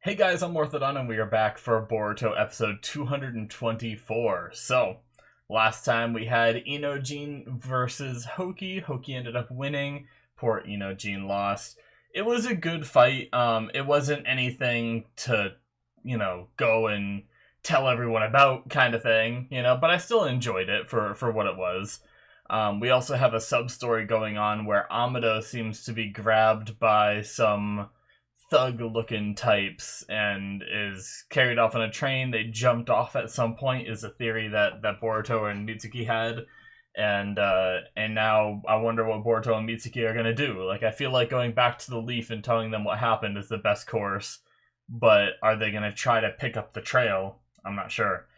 Hey guys, I'm Morthadon and we are back for Boruto episode 224. So, last time we had Inojin versus Hoki. Hoki ended up winning. Poor Inojin lost. It was a good fight. It wasn't anything to, go and tell everyone about kind of thing, but I still enjoyed it for what it was. We also have a sub-story going on where Amado seems to be grabbed by some thug-looking types and is carried off on a train. They jumped off at some point is a theory that Boruto and Mitsuki had, and now I wonder what Boruto and Mitsuki are gonna do. Like, I feel like going back to the Leaf and telling them what happened is the best course, but are they gonna try to pick up the trail? I'm not sure,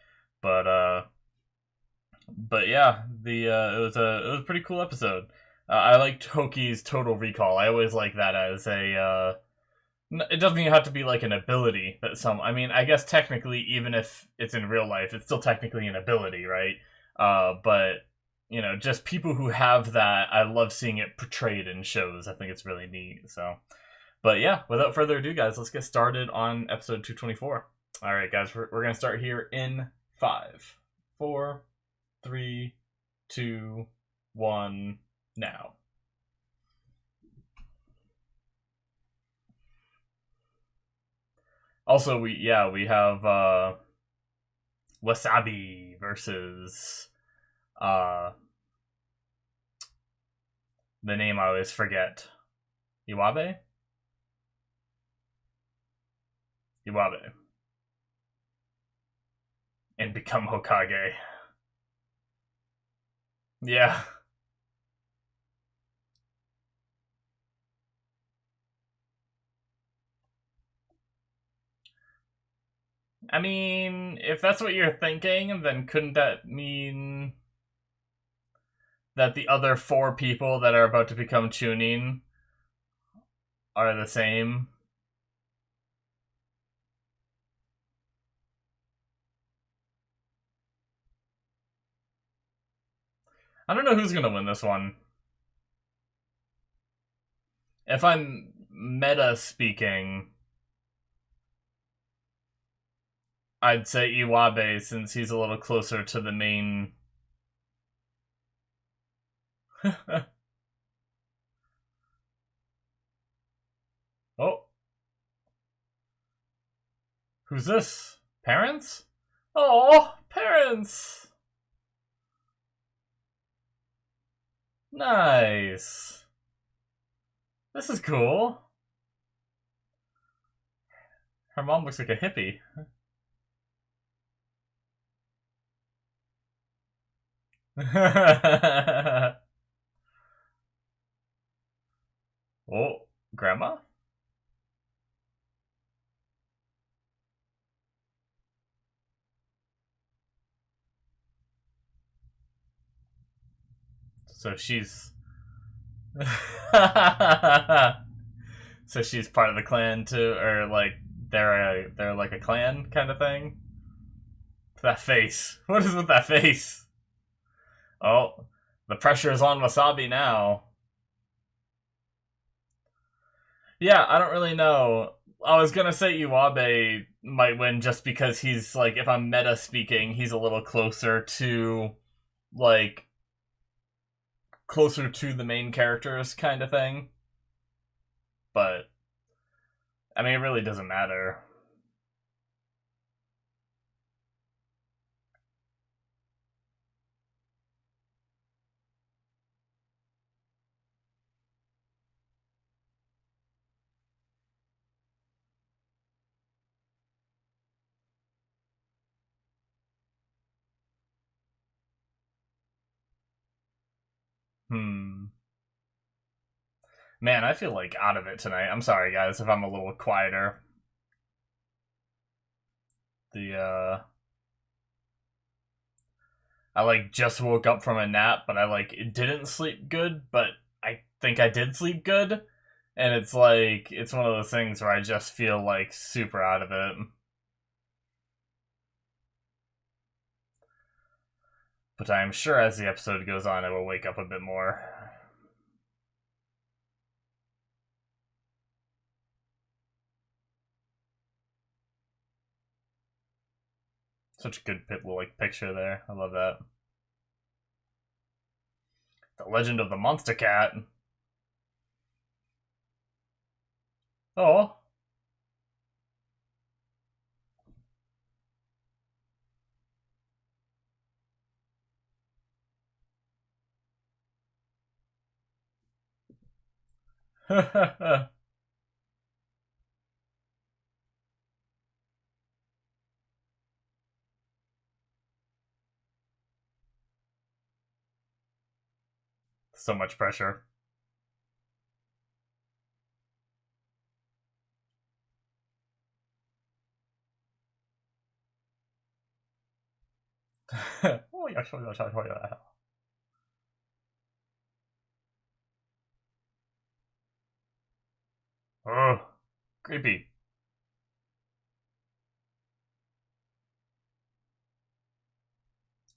but yeah, it was a pretty cool episode. I liked Hoki's total recall. I always like that as a it doesn't even have to be like an ability that some. I mean, I guess technically, even if it's in real life, it's still technically an ability, right? But just people who have that, I love seeing it portrayed in shows. I think it's really neat. So, but yeah, without further ado, guys, let's get started on episode 224. All right, guys, we're gonna start here in 5, 4, 3, 2, 1, now. Also, we have Wasabi versus the name I always forget. Iwabe? Iwabe. And become Hokage. Yeah. I mean, if that's what you're thinking, then couldn't that mean that the other 4 people that are about to become Chunin are the same? I don't know who's gonna win this one. If I'm meta speaking, I'd say Iwabe since he's a little closer to the main. Oh, who's this? Parents? Oh, parents! Nice. This is cool. Her mom looks like a hippie. Oh, grandma? So she's so she's part of the clan too, or like they're like a clan kind of thing. That face. What is with that face? Oh, the pressure is on Wasabi now. Yeah, I don't really know. I was gonna say Iwabe might win just because he's like, if I'm meta speaking, he's a little like closer to the main characters kind of thing. But I mean, it really doesn't matter. Hmm. Man, I feel like out of it tonight. I'm sorry, guys, if I'm a little quieter. The I like just woke up from a nap, but I like didn't sleep good, but I think I did sleep good. And it's like it's one of those things where I just feel like super out of it. But I'm sure as the episode goes on, I will wake up a bit more. Such a good picture there. I love that. The Legend of the Monster Cat. Oh. So much pressure. Oh, yeah, sure, yeah. Oh, creepy.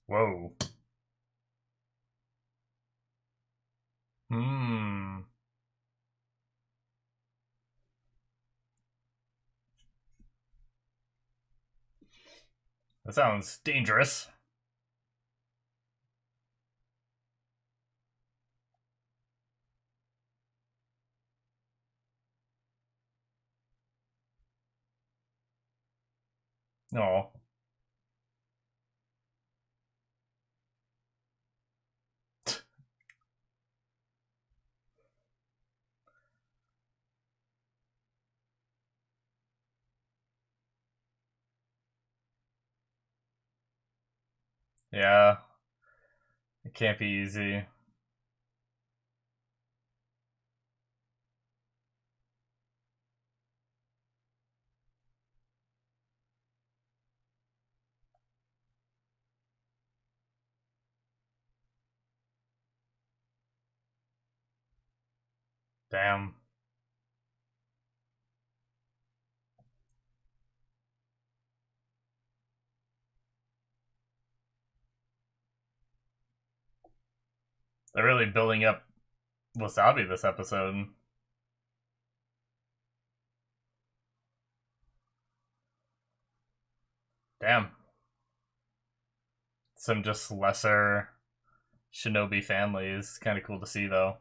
Whoa. Hmm. That sounds dangerous. No. Yeah, it can't be easy. Damn. They're really building up Wasabi this episode. Damn. Some just lesser shinobi families. Kind of cool to see, though.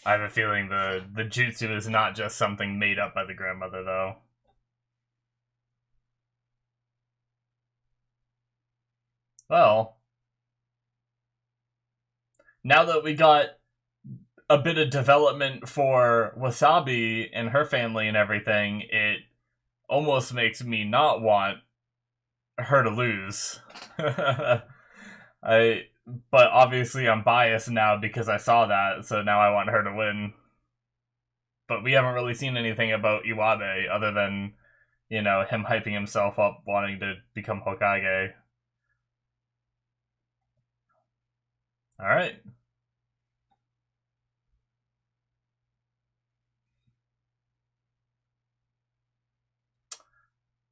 I have a feeling the jutsu is not just something made up by the grandmother, though. Well, now that we got a bit of development for Wasabi and her family and everything, it almost makes me not want her to lose. I but obviously I'm biased now because I saw that, so now I want her to win. But we haven't really seen anything about Iwabe other than, him hyping himself up wanting to become Hokage. Alright.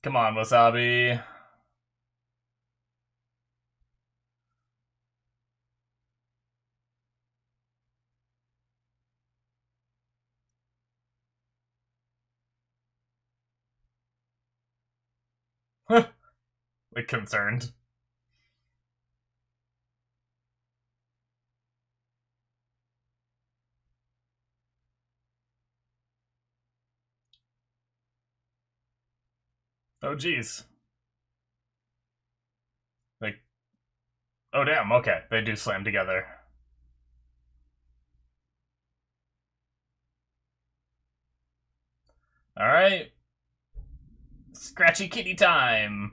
Come on, Wasabi. Like, concerned. Oh, jeez. Like, oh, damn, okay. They do slam together. Alright. Scratchy kitty time.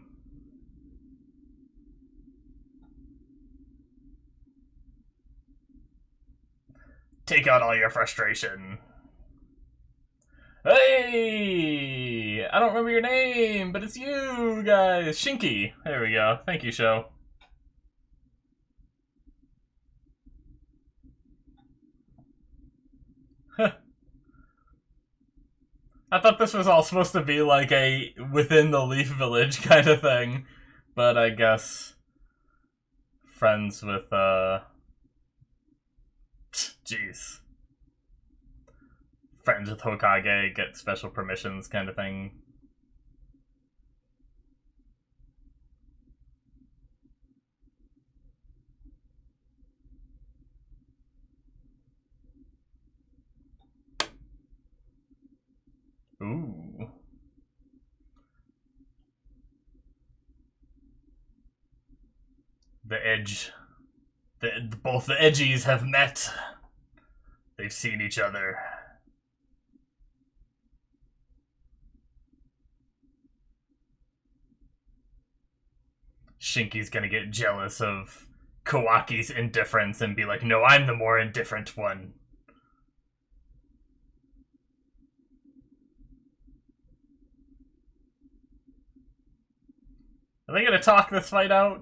Take out all your frustration. Hey! I don't remember your name, but it's you guys. Shinky. There we go. Thank you, show. I thought this was all supposed to be like a within the Leaf Village kind of thing, but I guess friends with, jeez. Friends with Hokage get special permissions kind of thing. Ooh. The edge. Both the edgies have met. They've seen each other. Shinki's gonna get jealous of Kawaki's indifference and be like, no, I'm the more indifferent one. Are they gonna talk this fight out?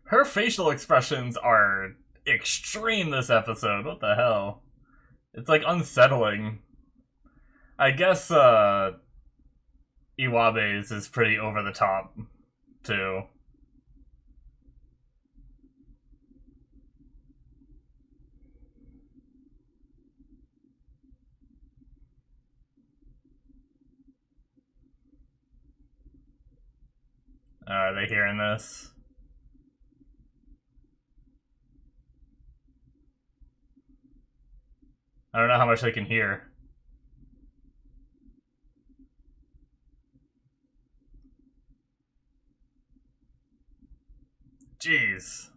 Her facial expressions are extreme this episode. What the hell? It's like unsettling. I guess Iwabe's is pretty over the top too. Are they hearing this? I don't know how much they can hear. Jeez.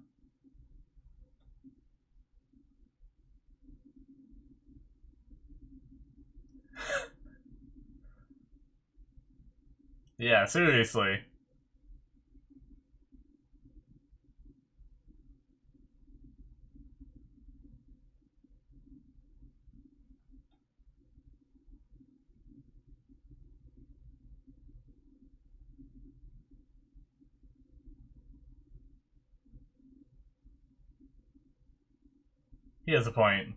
Yeah, seriously. He has a point.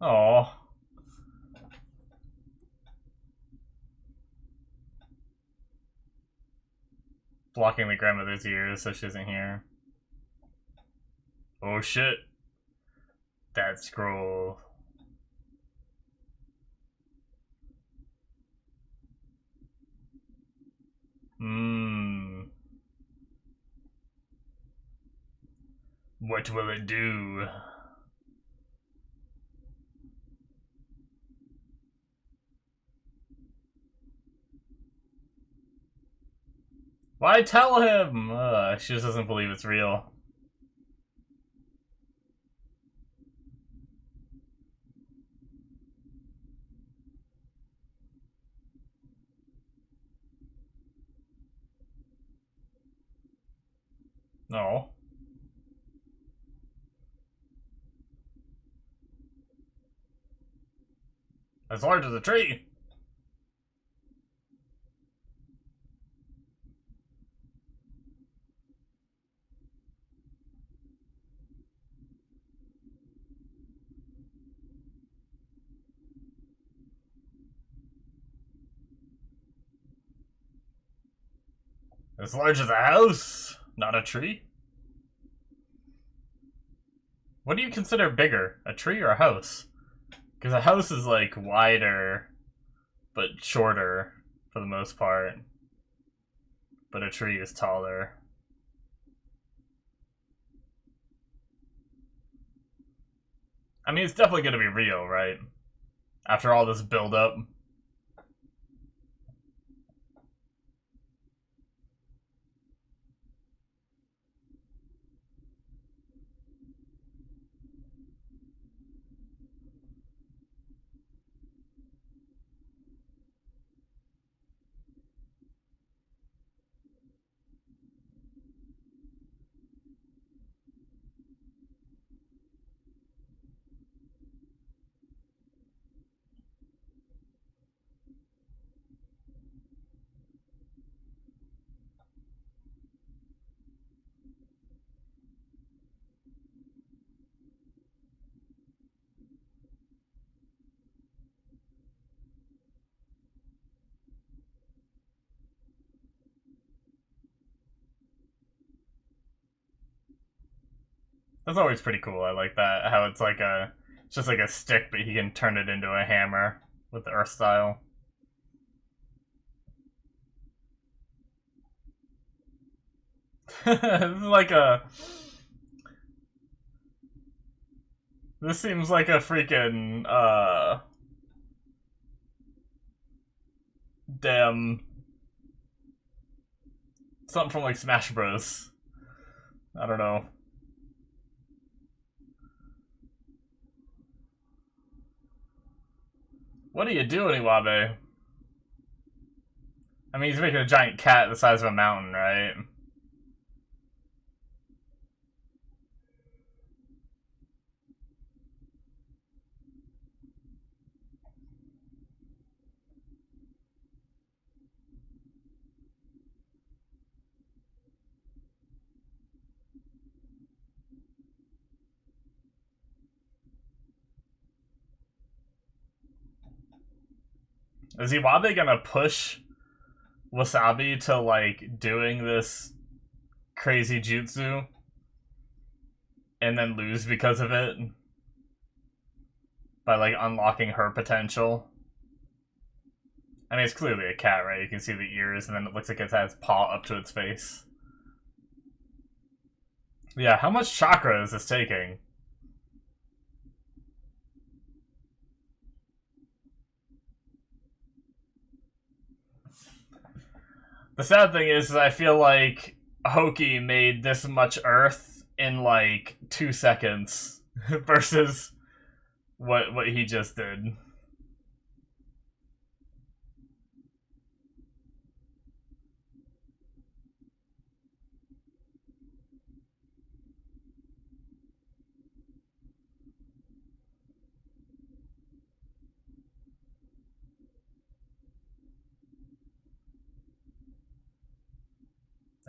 Oh. Blocking the grandmother's ears so she doesn't hear. Oh shit. That scroll. What will it do? Why tell him? She just doesn't believe it's real. No. As large as a tree. As large as a house, not a tree. What do you consider bigger, a tree or a house? Because a house is like wider, but shorter for the most part. But a tree is taller. I mean, it's definitely going to be real, right? After all this build-up. That's always pretty cool. I like that. How it's like it's just like a stick, but he can turn it into a hammer with the Earth style. This is like a. This seems like a freaking damn something from like Smash Bros. I don't know. What are you doing, Iwabe? I mean, he's making a giant cat the size of a mountain, right? Is Iwabe gonna push Wasabi to like doing this crazy jutsu and then lose because of it by like unlocking her potential? I mean, it's clearly a cat, right? You can see the ears, and then it looks like it has paw up to its face. Yeah, how much chakra is this taking? The sad thing is I feel like Hoki made this much Earth in like 2 seconds versus what he just did.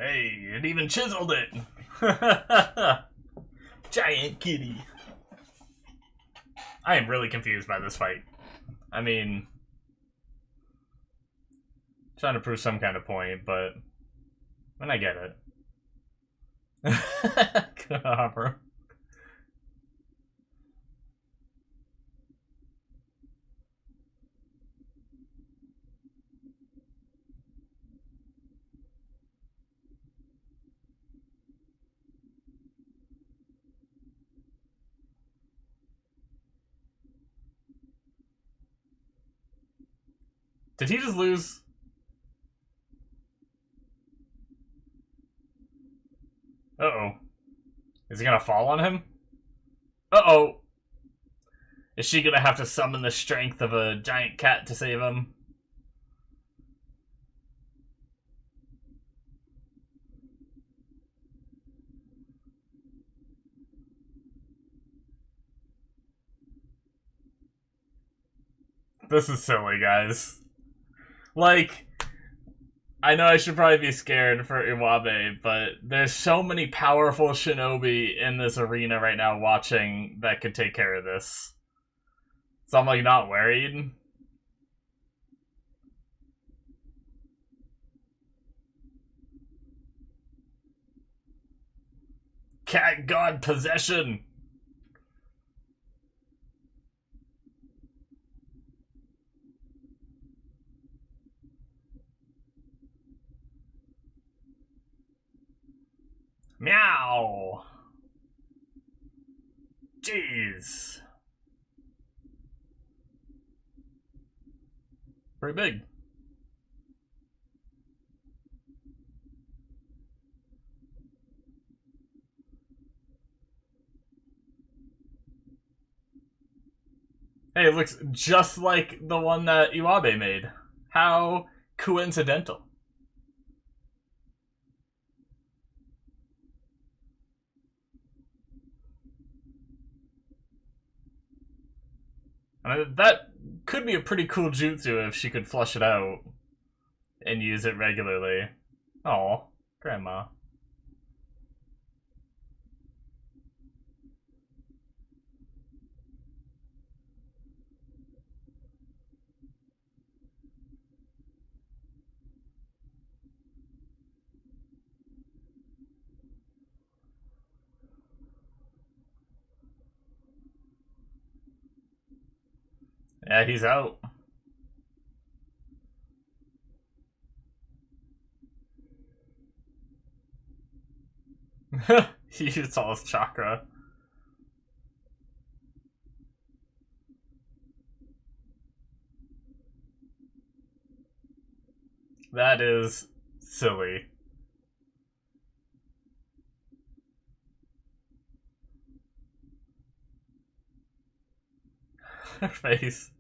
Hey, it even chiseled it! Giant kitty. I am really confused by this fight. I mean, trying to prove some kind of point, but when I get it. Good offer. Did he just lose? Uh-oh. Is he gonna fall on him? Uh-oh. Is she gonna have to summon the strength of a giant cat to save him? This is silly, guys. Like, I know I should probably be scared for Iwabe, but there's so many powerful shinobi in this arena right now watching that could take care of this. So I'm like not worried. Cat God possession! Meow! Jeez. Pretty big. Hey, it looks just like the one that Iwabe made. How coincidental. I mean, that could be a pretty cool jutsu if she could flush it out and use it regularly. Oh, grandma. Yeah, he's out. He used all his chakra. That is silly. Her face.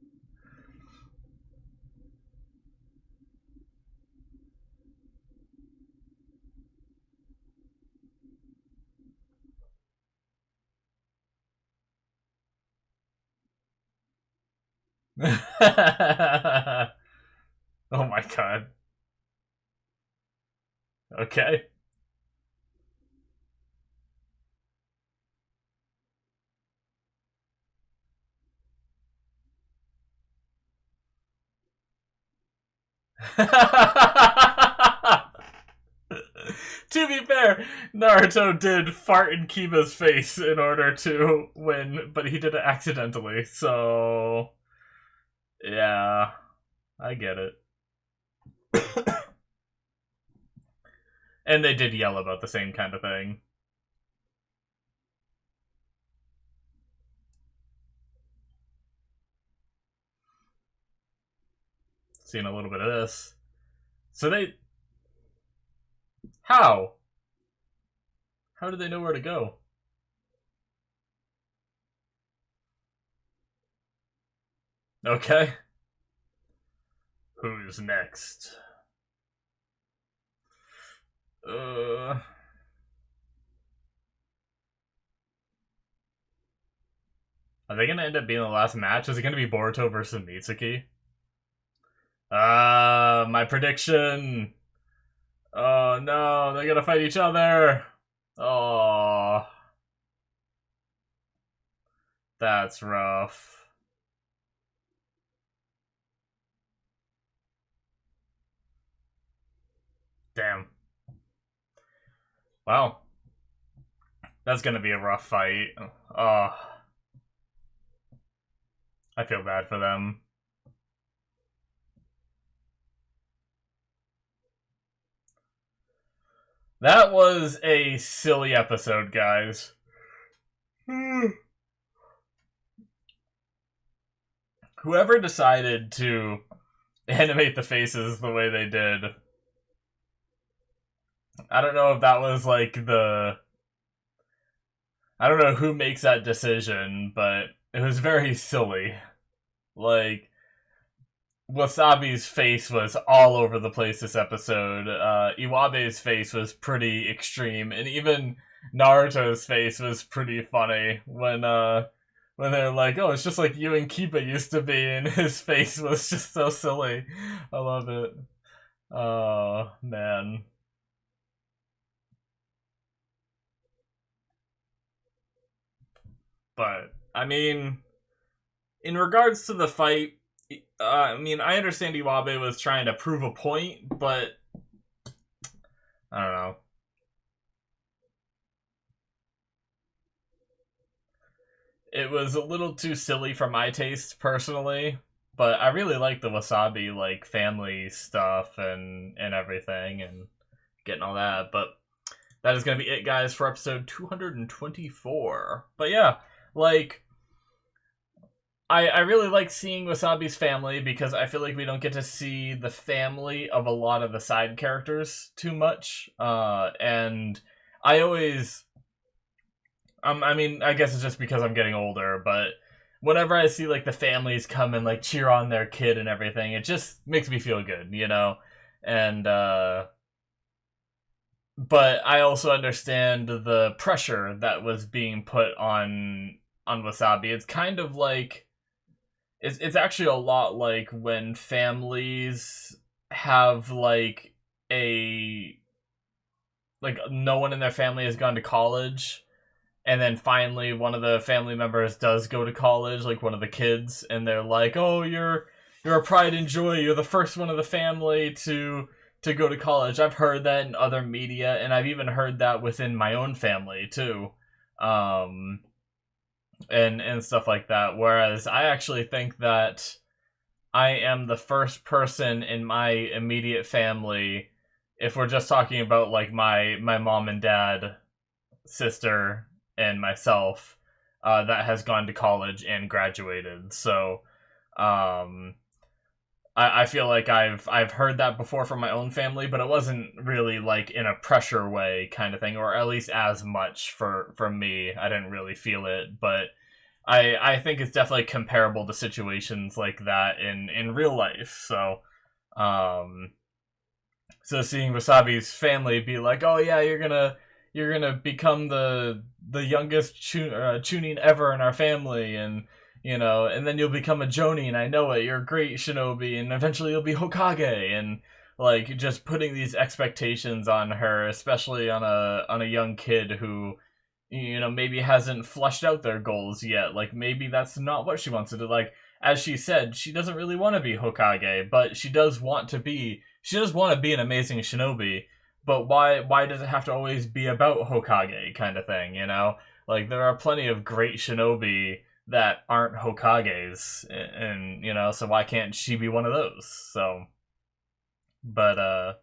Oh my god. Okay. To be fair, Naruto did fart in Kiba's face in order to win, but he did it accidentally, so... Yeah, I get it. And they did yell about the same kind of thing. Seeing a little bit of this. So they... How? How did they know where to go? Okay. Who's next? Are they gonna end up being the last match? Is it gonna be Boruto versus Mitsuki? My prediction. Oh no, they're gonna fight each other. Oh, that's rough. Damn. Wow. That's gonna be a rough fight. Oh. I feel bad for them. That was a silly episode, guys. Whoever decided to animate the faces the way they did, I don't know if that was like the... I don't know who makes that decision, but it was very silly. Like, Wasabi's face was all over the place this episode. Iwabe's face was pretty extreme, and even Naruto's face was pretty funny when they're like, "Oh, it's just like you and Kiba used to be," and his face was just so silly. I love it. Oh man. But I mean, in regards to the fight, I mean, I understand Iwabe was trying to prove a point, but I don't know. It was a little too silly for my taste, personally. But I really like the Wasabi, like, family stuff and everything and getting all that. But that is going to be it, guys, for episode 224. But yeah, like... I really like seeing Wasabi's family because I feel like we don't get to see the family of a lot of the side characters too much. And I always... I mean, I guess it's just because I'm getting older, but whenever I see, like, the families come and, like, cheer on their kid and everything, it just makes me feel good, you know? And, but I also understand the pressure that was being put on Wasabi. It's kind of like... It's actually a lot like when families have, like, no one in their family has gone to college, and then finally one of the family members does go to college, like one of the kids, and they're like, "Oh, you're a pride and joy. You're the first one of the family to go to college." I've heard that in other media, and I've even heard that within my own family too. and stuff like that. Whereas I actually think that I am the first person in my immediate family, if we're just talking about like my mom and dad, sister, and myself, that has gone to college and graduated. So um, I feel like I've heard that before from my own family, but it wasn't really like in a pressure way kind of thing, or at least as much for me. I didn't really feel it, but I think it's definitely comparable to situations like that in real life. Um so seeing Wasabi's family be like, "Oh yeah, you're gonna become the youngest Chunin ever in our family, and and then you'll become a Jonin. I know it. You're a great shinobi, and eventually you'll be Hokage." And like just putting these expectations on her, especially on a young kid who maybe hasn't fleshed out their goals yet. Like maybe that's not what she wants to do. Like as she said, she doesn't really want to be Hokage, but she does want to be. She does want to be an amazing shinobi. But why does it have to always be about Hokage kind of thing? Like there are plenty of great shinobi that aren't Hokages, and so why can't she be one of those? So, but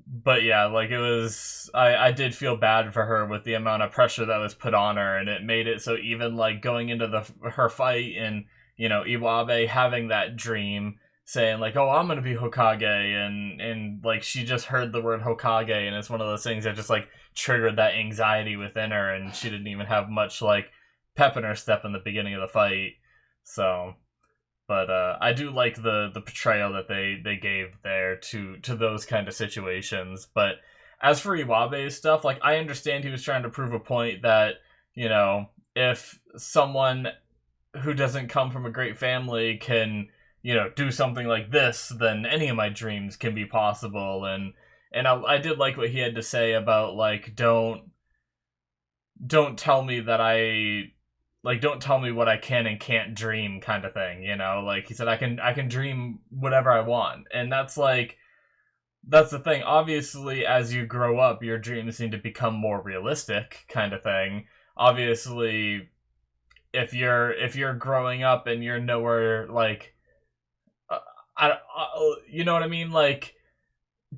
but yeah, like it was, I did feel bad for her with the amount of pressure that was put on her, and it made it so even like going into her fight, and Iwabe having that dream saying like, "Oh, I'm gonna be Hokage," and like she just heard the word Hokage, and it's one of those things that just like triggered that anxiety within her, and she didn't even have much like pep in her step in the beginning of the fight. So but I do like the portrayal that they gave there to those kind of situations. But as for Iwabe's stuff, like I understand he was trying to prove a point that if someone who doesn't come from a great family can do something like this, then any of my dreams can be possible. And I did like what he had to say about like don't tell me that don't tell me what I can and can't dream kind of thing, like he said, I can dream whatever I want. And that's the thing. Obviously as you grow up, your dreams need to become more realistic kind of thing. Obviously if you're growing up and you're nowhere like you know what I mean, like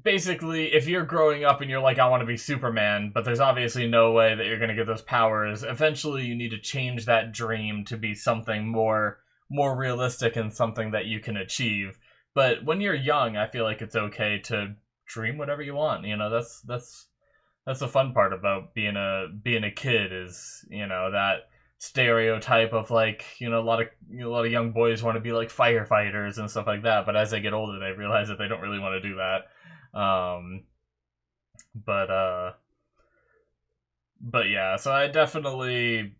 basically, if you're growing up and you're like, I want to be Superman, but there's obviously no way that you're going to get those powers, eventually you need to change that dream to be something more realistic and something that you can achieve. But when you're young, I feel like it's okay to dream whatever you want. That's the fun part about being a kid is, that stereotype of like, a lot of young boys want to be like firefighters and stuff like that, but as they get older they realize that they don't really want to do that. um but but yeah, so I definitely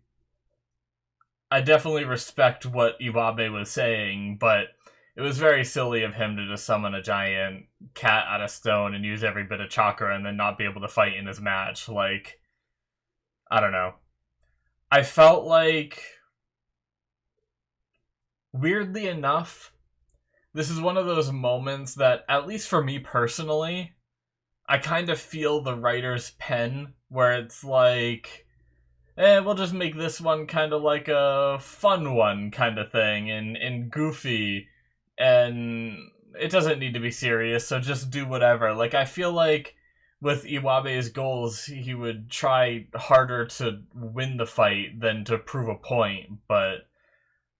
respect what Iwabe was saying, but it was very silly of him to just summon a giant cat out of stone and use every bit of chakra and then not be able to fight in his match. Like, I don't know. I felt like, weirdly enough, this is one of those moments that, at least for me personally, I kind of feel the writer's pen, where it's like, we'll just make this one kind of like a fun one kind of thing, and goofy, and it doesn't need to be serious, so just do whatever. Like, I feel like with Iwabe's goals, he would try harder to win the fight than to prove a point, but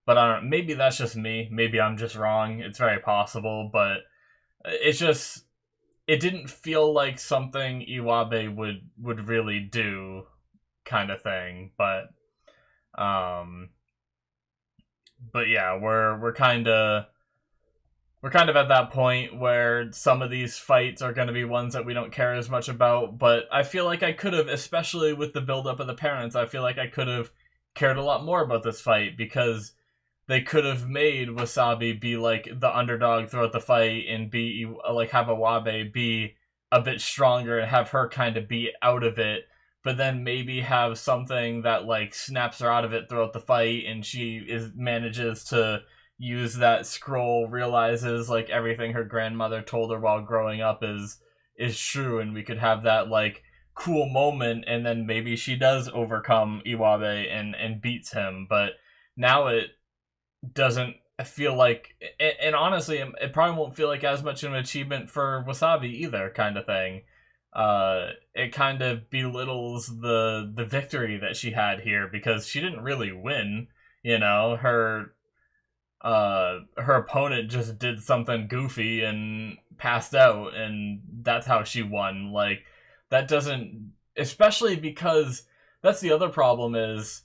I don't know, maybe that's just me. Maybe I'm just wrong. It's very possible, but it's just, it didn't feel like something Iwabe would really do kind of thing. Um but yeah, we're kind of at that point where some of these fights are going to be ones that we don't care as much about, but I feel like I could have, especially with the build up of the parents, I feel like I could have cared a lot more about this fight, because they could have made Wasabi be like the underdog throughout the fight, and be like have Iwabe be a bit stronger and have her kind of be out of it, but then maybe have something that like snaps her out of it throughout the fight, and she manages to use that scroll, realizes like everything her grandmother told her while growing up is true, and we could have that like cool moment, and then maybe she does overcome Iwabe and beats him. But now it doesn't feel like, and honestly, it probably won't feel like as much of an achievement for Wasabi either, kind of thing. It kind of belittles the victory that she had here, because she didn't really win. You know, her opponent just did something goofy and passed out, and that's how she won. Like, that doesn't, especially because that's the other problem is,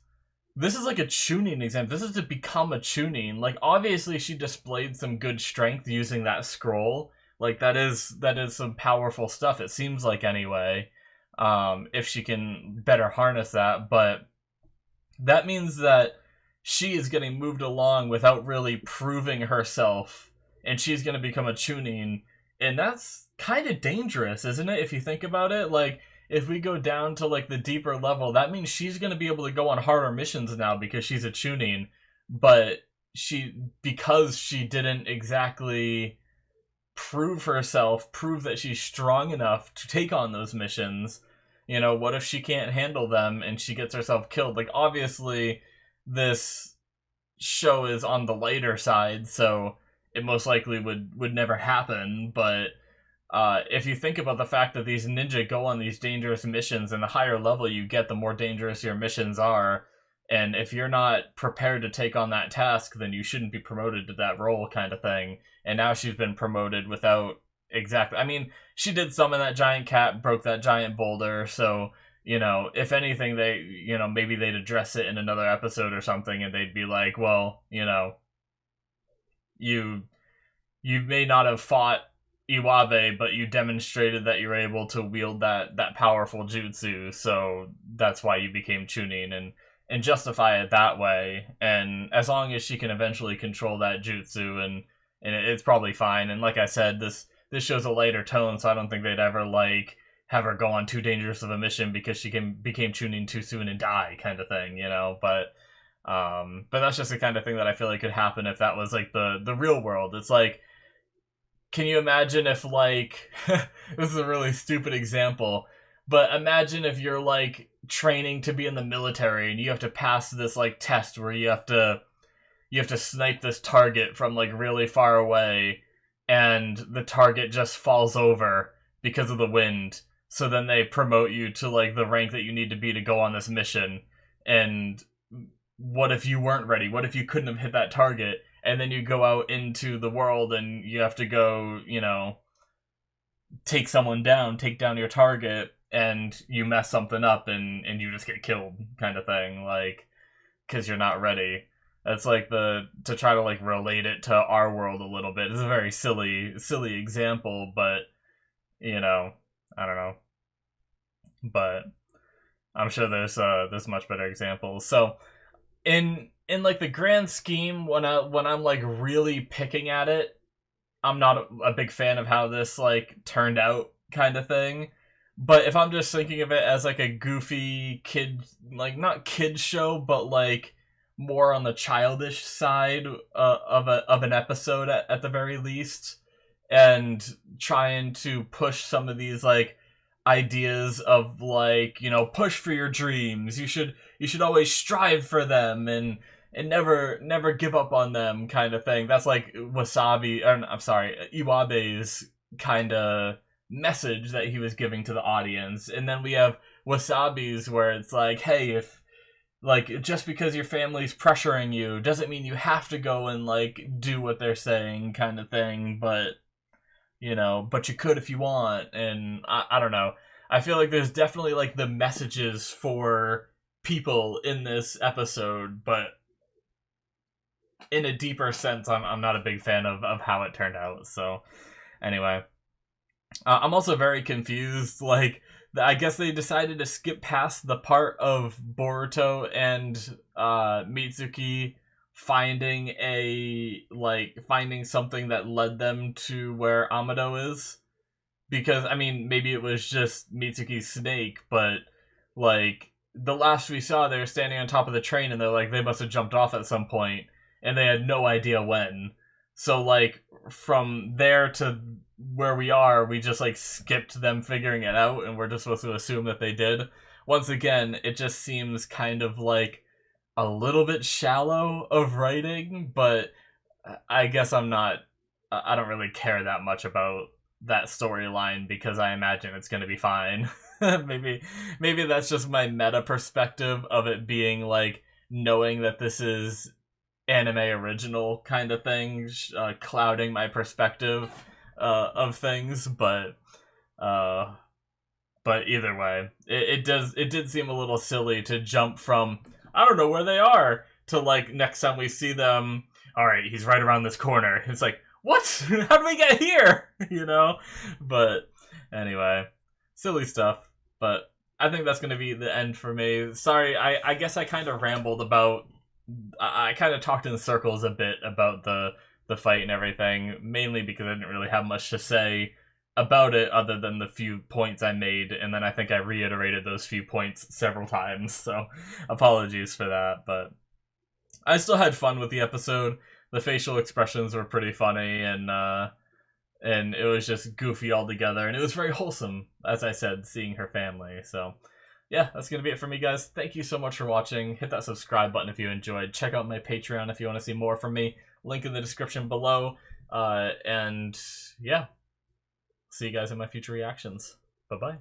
this is like a tuning exam. This is to become a tuning. Like, obviously she displayed some good strength using that scroll. Like, that is some powerful stuff, it seems like, anyway. If she can better harness that. But that means that she is getting moved along without really proving herself, and she's going to become a tuning, and that's kind of dangerous, isn't it, if you think about it? Like, if we go down to like the deeper level, that means she's going to be able to go on harder missions now because she's a tuning, but because she didn't exactly prove herself, prove that she's strong enough to take on those missions, you know, what if she can't handle them and she gets herself killed? Like, obviously this show is on the lighter side, so it most likely would never happen. But if you think about the fact that these ninja go on these dangerous missions, and the higher level you get, the more dangerous your missions are, and if you're not prepared to take on that task, then you shouldn't be promoted to that role, kind of thing. And now she's been promoted without exactly, I mean, she did summon that giant cat, broke that giant boulder, so, you know, if anything, they, you know, maybe they'd address it in another episode or something, and they'd be like, well, you know, you may not have fought Iwabe, but you demonstrated that you're able to wield that powerful jutsu, so that's why you became Chunin, and justify it that way. And as long as she can eventually control that jutsu, and it's probably fine. And like I said, this shows a lighter tone, so I don't think they'd ever like have her go on too dangerous of a mission because she became Chunin too soon and die, kind of thing, you know. But that's just the kind of thing that I feel like could happen if that was like the real world. It's like, can you imagine if, like, this is a really stupid example, but imagine if you're like training to be in the military and you have to pass this like test where you have to snipe this target from like really far away, and the target just falls over because of the wind. So then they promote you to like the rank that you need to be to go on this mission. And what if you weren't ready? What if you couldn't have hit that target? And then you go out into the world and you have to go, you know, take someone down, take down your target, and you mess something up and you just get killed, kind of thing, like, because you're not ready. That's like to try to like relate it to our world a little bit. It's a very silly example, but, you know, I don't know. But I'm sure there's much better examples. So in like the grand scheme, when I'm like really picking at it, I'm not a big fan of how this like turned out, kind of thing. But if I'm just thinking of it as like a goofy kid, like not kid show, but like more on the childish side of an episode at the very least, and trying to push some of these like ideas of like, you know, push for your dreams. You should always strive for them, and never give up on them, kind of thing. That's like Wasabi, or I'm sorry, Iwabe's kind of message that he was giving to the audience. And then we have Wasabi's where it's like, hey, if like just because your family's pressuring you doesn't mean you have to go and like do what they're saying, kind of thing. But, you know, but you could if you want. And I don't know. I feel like there's definitely like the messages for people in this episode, but in a deeper sense, I'm not a big fan of how it turned out. So anyway, I'm also very confused. Like, I guess they decided to skip past the part of Boruto and Mitsuki finding something that led them to where Amado is. Because, I mean, maybe it was just Mitsuki's snake, but like the last we saw, they were standing on top of the train, and they're like, they must have jumped off at some point, and they had no idea when. So like from there to where we are, we just like skipped them figuring it out, and we're just supposed to assume that they did. Once again, it just seems kind of like a little bit shallow of writing, but I guess I don't really care that much about that storyline because I imagine it's going to be fine. maybe that's just my meta perspective of it being like knowing that this is anime original kind of thing, clouding my perspective of things, but either way, it did seem a little silly to jump from I don't know where they are to like next time we see them, all right, he's right around this corner. It's like, what? How did we get here? You know? But anyway, silly stuff. But I think that's going to be the end for me. Sorry, I guess I kind of rambled about... I kind of talked in circles a bit about the fight and everything, mainly because I didn't really have much to say about it other than the few points I made, and then I think I reiterated those few points several times, so apologies for that, but I still had fun with the episode. The facial expressions were pretty funny, and it was just goofy altogether, and it was very wholesome, as I said, seeing her family. So yeah, that's gonna be it for me, guys. Thank you so much for watching. Hit that subscribe button if you enjoyed. Check out my Patreon if you want to see more from me. Link in the description below. And yeah, see you guys in my future reactions. Bye bye.